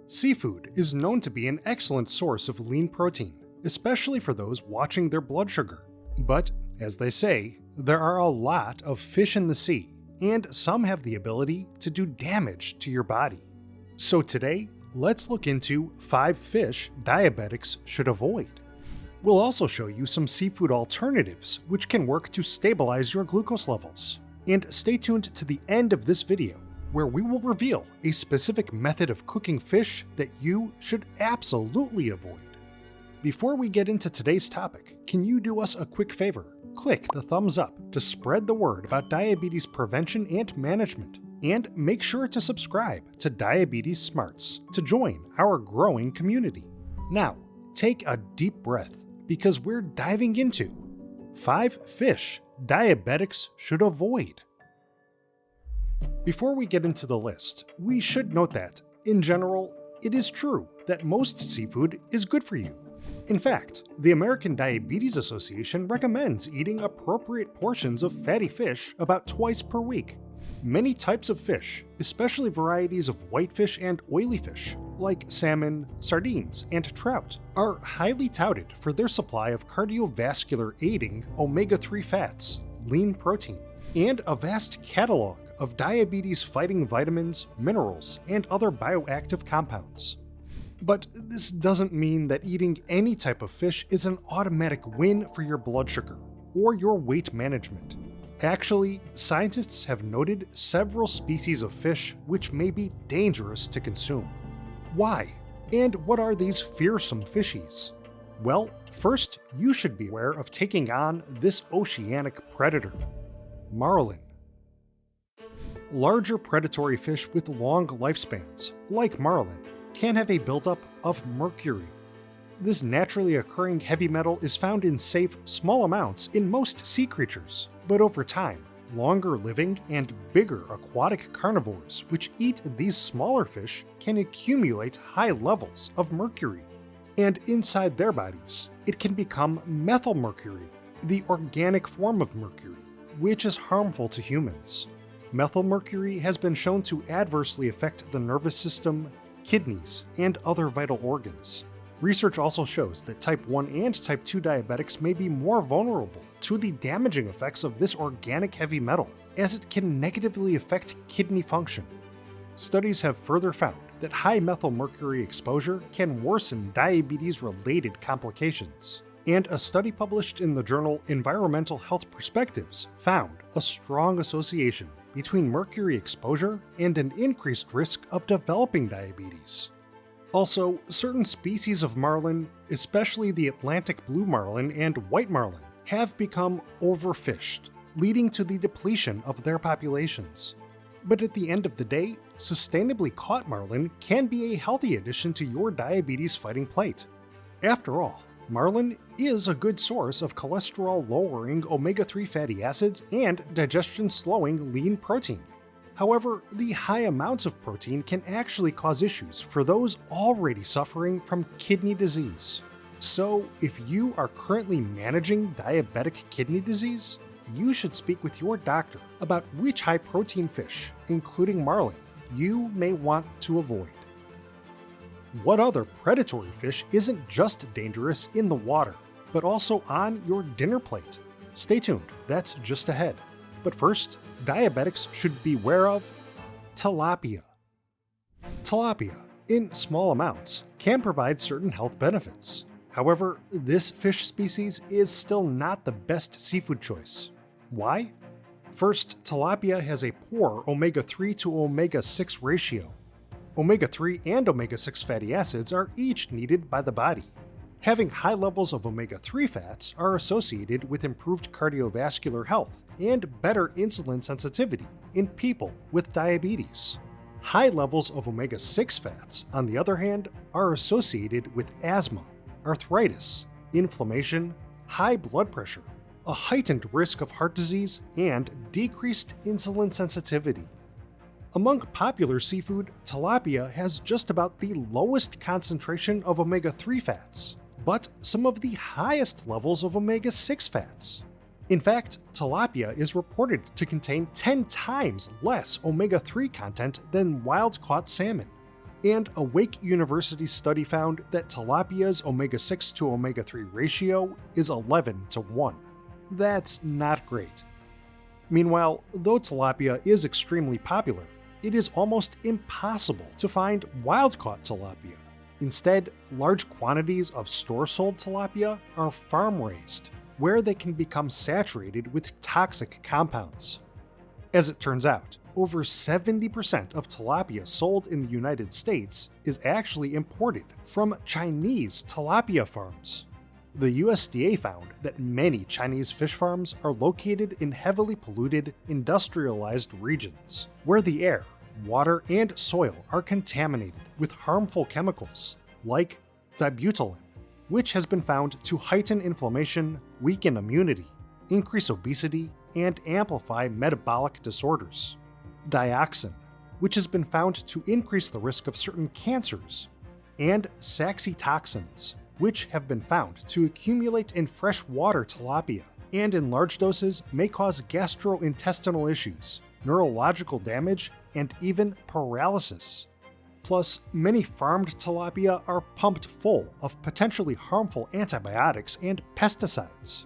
Seafood is known to be an excellent source of lean protein, especially for those watching their blood sugar. But, as they say, there are a lot of fish in the sea, and some have the ability to do damage to your body. So today, let's look into 5 fish diabetics should avoid. We'll also show you some seafood alternatives which can work to stabilize your glucose levels. And stay tuned to the end of this video, where we will reveal a specific method of cooking fish that you should absolutely avoid. Before we get into today's topic, can you do us a quick favor? Click the thumbs up to spread the word about diabetes prevention and management, and make sure to subscribe to Diabetes Smarts to join our growing community. Now, take a deep breath because we're diving into 5 fish diabetics should avoid. Before we get into the list, we should note that, in general, it is true that most seafood is good for you. In fact, the American Diabetes Association recommends eating appropriate portions of fatty fish about twice per week. Many types of fish, especially varieties of whitefish and oily fish, like salmon, sardines, and trout, are highly touted for their supply of cardiovascular aiding omega-3 fats, lean protein, and a vast catalog of diabetes-fighting vitamins, minerals, and other bioactive compounds. But this doesn't mean that eating any type of fish is an automatic win for your blood sugar or your weight management. Actually, scientists have noted several species of fish which may be dangerous to consume. Why? And what are these fearsome fishies? Well, first, you should be aware of taking on this oceanic predator, marlin. Larger predatory fish with long lifespans, like marlin, can have a buildup of mercury. This naturally occurring heavy metal is found in safe, small amounts in most sea creatures, but over time, longer living and bigger aquatic carnivores which eat these smaller fish can accumulate high levels of mercury. And inside their bodies, it can become methylmercury, the organic form of mercury, which is harmful to humans. Methylmercury has been shown to adversely affect the nervous system, kidneys, and other vital organs. Research also shows that type 1 and type 2 diabetics may be more vulnerable to the damaging effects of this organic heavy metal, as it can negatively affect kidney function. Studies have further found that high methylmercury exposure can worsen diabetes-related complications. And a study published in the journal Environmental Health Perspectives found a strong association between mercury exposure and an increased risk of developing diabetes. Also, certain species of marlin, especially the Atlantic blue marlin and white marlin, have become overfished, leading to the depletion of their populations. But at the end of the day, sustainably caught marlin can be a healthy addition to your diabetes-fighting plate. After all, marlin is a good source of cholesterol-lowering omega-3 fatty acids and digestion-slowing lean protein. However, the high amounts of protein can actually cause issues for those already suffering from kidney disease. So, if you are currently managing diabetic kidney disease, you should speak with your doctor about which high-protein fish, including marlin, you may want to avoid. What other predatory fish isn't just dangerous in the water, but also on your dinner plate? Stay tuned, that's just ahead. But first, diabetics should beware of tilapia. Tilapia, in small amounts, can provide certain health benefits. However, this fish species is still not the best seafood choice. Why? First, tilapia has a poor omega-3 to omega-6 ratio. Omega-3 and omega-6 fatty acids are each needed by the body. Having high levels of omega-3 fats are associated with improved cardiovascular health and better insulin sensitivity in people with diabetes. High levels of omega-6 fats, on the other hand, are associated with asthma, arthritis, inflammation, high blood pressure, a heightened risk of heart disease, and decreased insulin sensitivity. Among popular seafood, tilapia has just about the lowest concentration of omega-3 fats, but some of the highest levels of omega-6 fats. In fact, tilapia is reported to contain 10 times less omega-3 content than wild-caught salmon. And a Wake University study found that tilapia's omega-6 to omega-3 ratio is 11:1. That's not great. Meanwhile, though tilapia is extremely popular, it is almost impossible to find wild-caught tilapia. Instead, large quantities of store-sold tilapia are farm-raised, where they can become saturated with toxic compounds. As it turns out, over 70% of tilapia sold in the United States is actually imported from Chinese tilapia farms. The USDA found that many Chinese fish farms are located in heavily polluted, industrialized regions, where the air, water, and soil are contaminated with harmful chemicals like dibutylin, which has been found to heighten inflammation, weaken immunity, increase obesity, and amplify metabolic disorders; dioxin, which has been found to increase the risk of certain cancers; and saxitoxins, which have been found to accumulate in freshwater tilapia, and in large doses may cause gastrointestinal issues, neurological damage, and even paralysis. Plus, many farmed tilapia are pumped full of potentially harmful antibiotics and pesticides.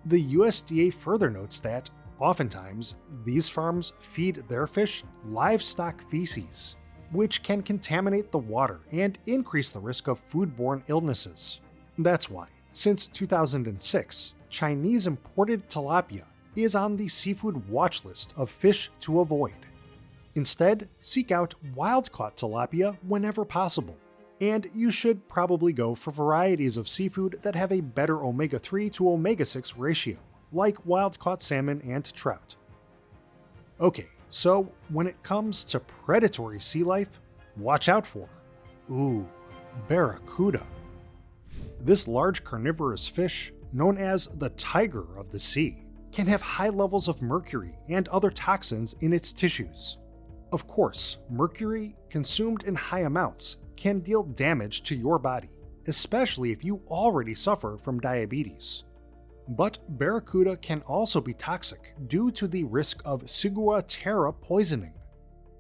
The USDA further notes that, oftentimes, these farms feed their fish livestock feces, which can contaminate the water and increase the risk of foodborne illnesses. That's why, since 2006, Chinese imported tilapia is on the seafood watch list of fish to avoid. Instead, seek out wild-caught tilapia whenever possible. And you should probably go for varieties of seafood that have a better omega-3 to omega-6 ratio, like wild-caught salmon and trout. Okay, so when it comes to predatory sea life, watch out for barracuda. This large carnivorous fish, known as the tiger of the sea, can have high levels of mercury and other toxins in its tissues. Of course, mercury, consumed in high amounts, can deal damage to your body, especially if you already suffer from diabetes. But barracuda can also be toxic due to the risk of ciguatera poisoning.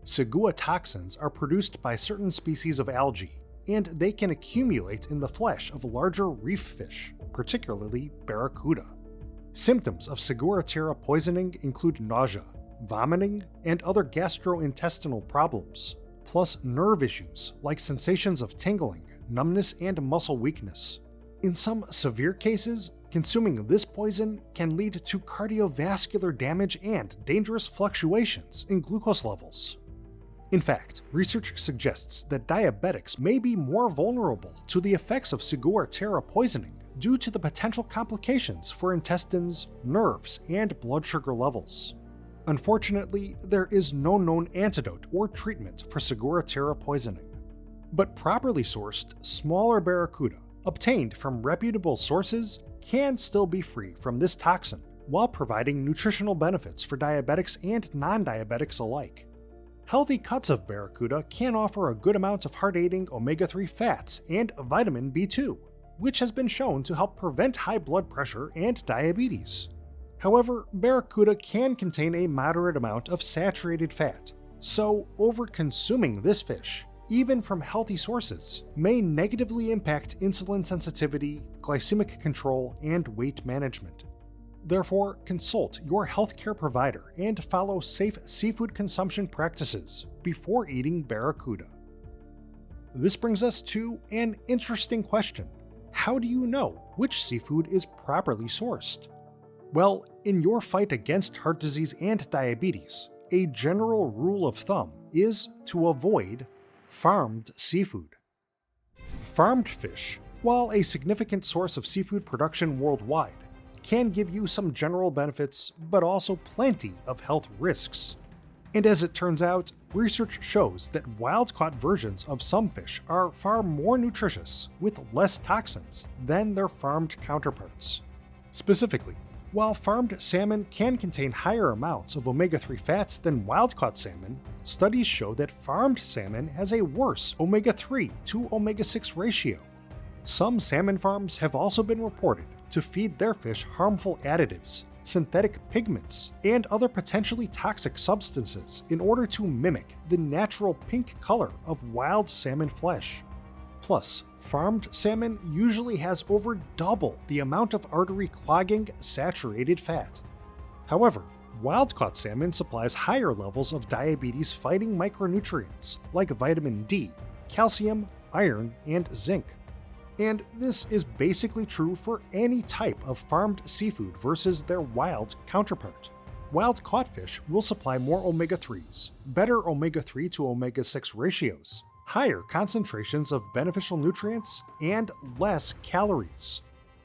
Ciguatoxins are produced by certain species of algae, and they can accumulate in the flesh of larger reef fish, particularly barracuda. Symptoms of ciguatera poisoning include nausea, vomiting, and other gastrointestinal problems, plus nerve issues like sensations of tingling, numbness, and muscle weakness. In some severe cases, consuming this poison can lead to cardiovascular damage and dangerous fluctuations in glucose levels. In fact, research suggests that diabetics may be more vulnerable to the effects of ciguatera poisoning due to the potential complications for intestines, nerves, and blood sugar levels. Unfortunately, there is no known antidote or treatment for ciguatera poisoning. But properly sourced, smaller barracuda, obtained from reputable sources, can still be free from this toxin while providing nutritional benefits for diabetics and non-diabetics alike. Healthy cuts of barracuda can offer a good amount of heart-aiding omega-3 fats and vitamin B2, which has been shown to help prevent high blood pressure and diabetes. However, barracuda can contain a moderate amount of saturated fat, so over-consuming this fish, even from healthy sources, may negatively impact insulin sensitivity, glycemic control, and weight management. Therefore, consult your healthcare provider and follow safe seafood consumption practices before eating barracuda. This brings us to an interesting question. How do you know which seafood is properly sourced? Well, in your fight against heart disease and diabetes, a general rule of thumb is to avoid farmed seafood. Farmed fish, while a significant source of seafood production worldwide, can give you some general benefits, but also plenty of health risks. And as it turns out, research shows that wild-caught versions of some fish are far more nutritious with less toxins than their farmed counterparts. Specifically, while farmed salmon can contain higher amounts of omega-3 fats than wild-caught salmon, studies show that farmed salmon has a worse omega-3 to omega-6 ratio. Some salmon farms have also been reported to feed their fish harmful additives, synthetic pigments, and other potentially toxic substances in order to mimic the natural pink color of wild salmon flesh. Plus, farmed salmon usually has over double the amount of artery-clogging saturated fat. However, wild-caught salmon supplies higher levels of diabetes-fighting micronutrients like vitamin D, calcium, iron, and zinc. And this is basically true for any type of farmed seafood versus their wild counterpart. Wild-caught fish will supply more omega-3s, better omega-3 to omega-6 ratios, higher concentrations of beneficial nutrients, and less calories.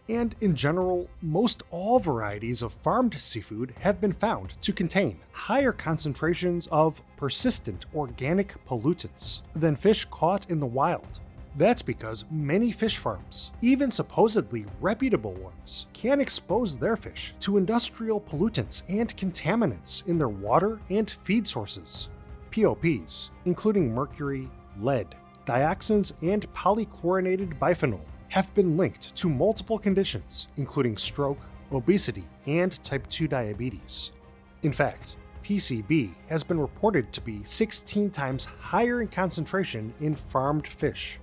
And in general, most all varieties of farmed seafood have been found to contain higher concentrations of persistent organic pollutants than fish caught in the wild. That's because many fish farms, even supposedly reputable ones, can expose their fish to industrial pollutants and contaminants in their water and feed sources. POPs, including mercury, lead, dioxins, and polychlorinated biphenyl, have been linked to multiple conditions, including stroke, obesity, and type 2 diabetes. In fact, PCB has been reported to be 16 times higher in concentration in farmed fish.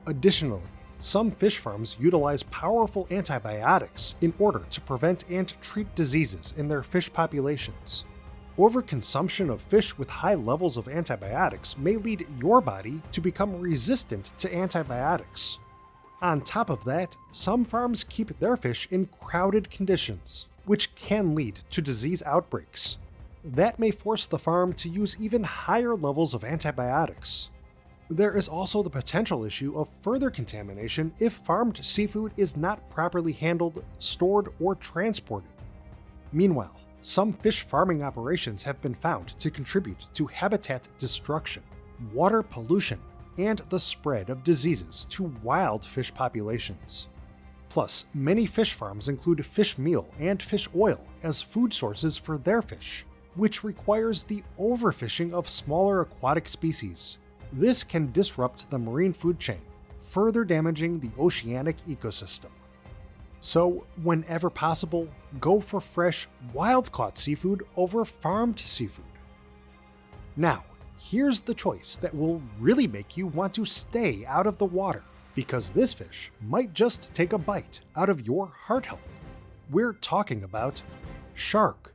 Additionally, some fish farms utilize powerful antibiotics in order to prevent and treat diseases in their fish populations. Overconsumption of fish with high levels of antibiotics may lead your body to become resistant to antibiotics. On top of that, some farms keep their fish in crowded conditions, which can lead to disease outbreaks. That may force the farm to use even higher levels of antibiotics. There is also the potential issue of further contamination if farmed seafood is not properly handled, stored, or transported. Meanwhile, some fish farming operations have been found to contribute to habitat destruction, water pollution, and the spread of diseases to wild fish populations. Plus, many fish farms include fish meal and fish oil as food sources for their fish, which requires the overfishing of smaller aquatic species. This can disrupt the marine food chain, further damaging the oceanic ecosystem. So, whenever possible, go for fresh, wild-caught seafood over farmed seafood. Now, here's the choice that will really make you want to stay out of the water, because this fish might just take a bite out of your heart health. We're talking about shark.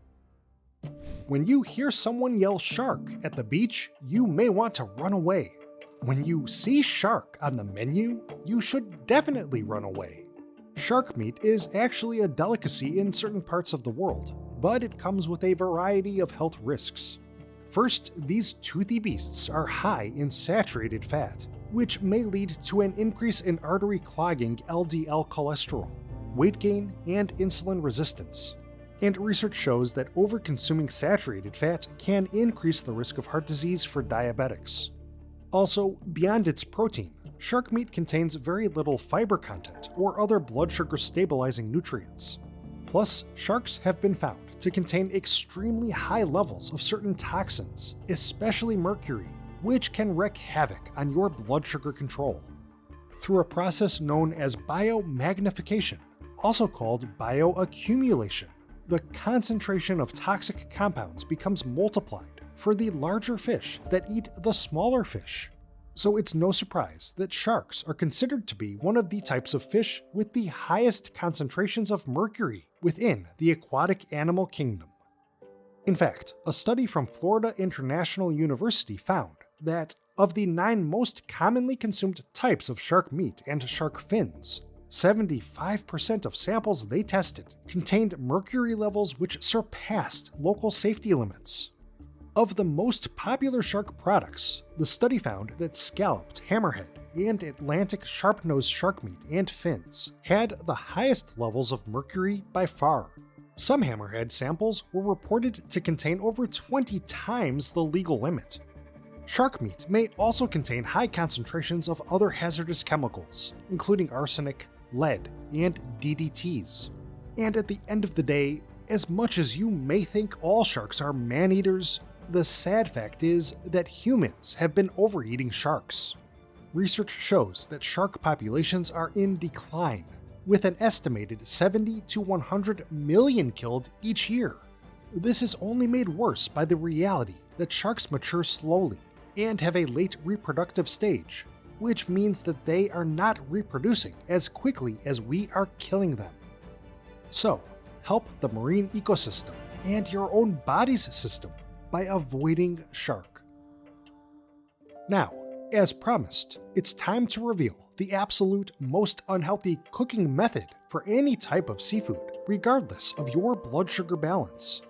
When you hear someone yell shark at the beach, you may want to run away. When you see shark on the menu, you should definitely run away. Shark meat is actually a delicacy in certain parts of the world, but it comes with a variety of health risks. First, these toothy beasts are high in saturated fat, which may lead to an increase in artery-clogging LDL cholesterol, weight gain, and insulin resistance. And research shows that overconsuming saturated fat can increase the risk of heart disease for diabetics. Also, beyond its protein, shark meat contains very little fiber content or other blood sugar stabilizing nutrients. Plus, sharks have been found to contain extremely high levels of certain toxins, especially mercury, which can wreak havoc on your blood sugar control. Through a process known as biomagnification, also called bioaccumulation, the concentration of toxic compounds becomes multiplied for the larger fish that eat the smaller fish. So it's no surprise that sharks are considered to be one of the types of fish with the highest concentrations of mercury within the aquatic animal kingdom. In fact, a study from Florida International University found that of the 9 most commonly consumed types of shark meat and shark fins, 75% of samples they tested contained mercury levels which surpassed local safety limits. Of the most popular shark products, the study found that scalloped hammerhead and Atlantic sharp-nosed shark meat and fins had the highest levels of mercury by far. Some hammerhead samples were reported to contain over 20 times the legal limit. Shark meat may also contain high concentrations of other hazardous chemicals, including arsenic, lead, and DDTs. And at the end of the day, as much as you may think all sharks are man-eaters, the sad fact is that humans have been overeating sharks. Research shows that shark populations are in decline. with an estimated 70 to 100 million killed each year. This is only made worse by the reality that sharks mature slowly and have a late reproductive stage, which means that they are not reproducing as quickly as we are killing them. So, help the marine ecosystem and your own body's system by avoiding shark. Now, as promised, it's time to reveal the absolute most unhealthy cooking method for any type of seafood, regardless of your blood sugar balance.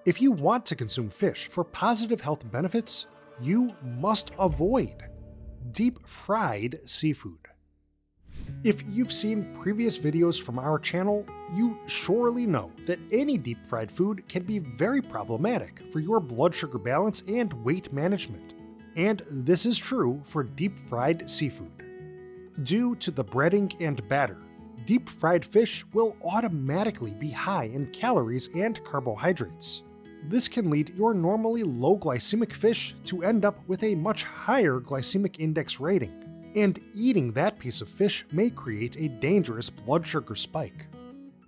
If you want to consume fish for positive health benefits, you must avoid deep-fried seafood. If you've seen previous videos from our channel, you surely know that any deep-fried food can be very problematic for your blood sugar balance and weight management. And this is true for deep-fried seafood. Due to the breading and batter, deep-fried fish will automatically be high in calories and carbohydrates. This can lead your normally low glycemic fish to end up with a much higher glycemic index rating, and eating that piece of fish may create a dangerous blood sugar spike.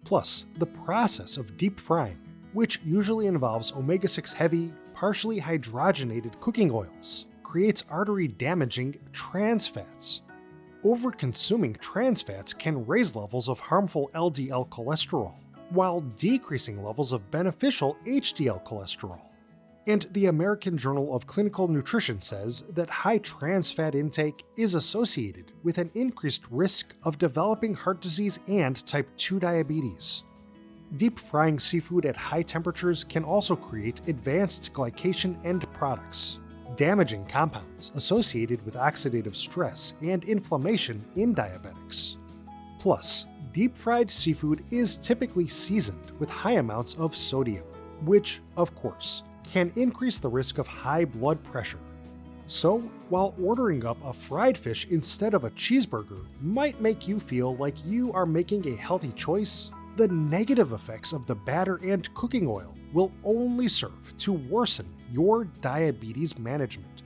Plus, the process of deep frying, which usually involves omega-6 heavy, partially hydrogenated cooking oils, creates artery-damaging trans fats. Over-consuming trans fats can raise levels of harmful LDL cholesterol, while decreasing levels of beneficial HDL cholesterol. And the American Journal of Clinical Nutrition says that high trans fat intake is associated with an increased risk of developing heart disease and type 2 diabetes. Deep frying seafood at high temperatures can also create advanced glycation end products, damaging compounds associated with oxidative stress and inflammation in diabetics. Plus, deep-fried seafood is typically seasoned with high amounts of sodium, which, of course, can increase the risk of high blood pressure. So, while ordering up a fried fish instead of a cheeseburger might make you feel like you are making a healthy choice, the negative effects of the batter and cooking oil will only serve to worsen your diabetes management.